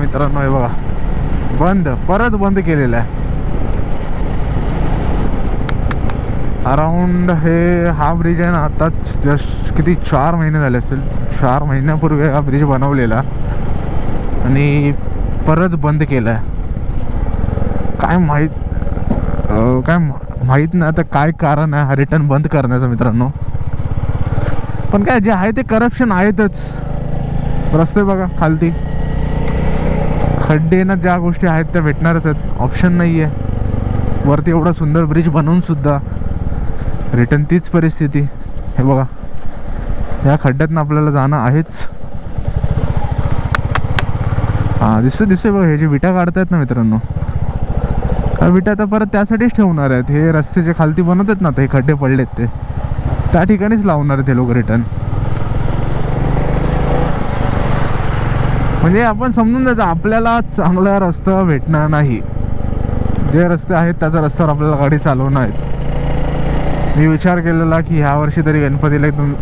मित्रांनो. हे बघा बंद, परत बंद केलेलं आहे. अराऊंड हा ब्रिज आहे ना, आताच जस्ट किती 4 महिने झाले असतील. 4 महिन्यापूर्वी हा ब्रिज बनवलेला आणि परत बंद केला आहे. काय माहीत नाही आता काय कारण आहे हा रिटर्न बंद करण्याचं मित्रांनो. पण काय जे आहे ते करप्शन आहेतच. रस्ते बघा खालती खड्डे ना, ज्या गोष्टी आहेत त्या भेटणारच आहेत. ऑप्शन नाही आहे. वरती एवढा सुंदर ब्रिज बनवून सुद्धा रिटर्न तीच परिस्थिती. हे बघा या खड्ड्यातनं आपल्याला जाणं आहेच. हां दिसतोय बघा. हे जे विटा काढतायत ना मित्रांनो, विटा तर परत त्यासाठीच ठेवणार आहेत. हे रस्ते जे खालती बनवतात ना, ते खड्डे पडलेत ते त्या ठिकाणीच लावणार आहेत हे लोक रिटर्न. म्हणजे आपण समजून जायचं आपल्याला चांगला रस्ता भेटणार नाही. जे रस्ते आहेत त्याचा रस्त्यावर आपल्याला गाडी चालवणं आहेत. मी विचार केलेला की ह्या वर्षी तरी गणपतीला एकदम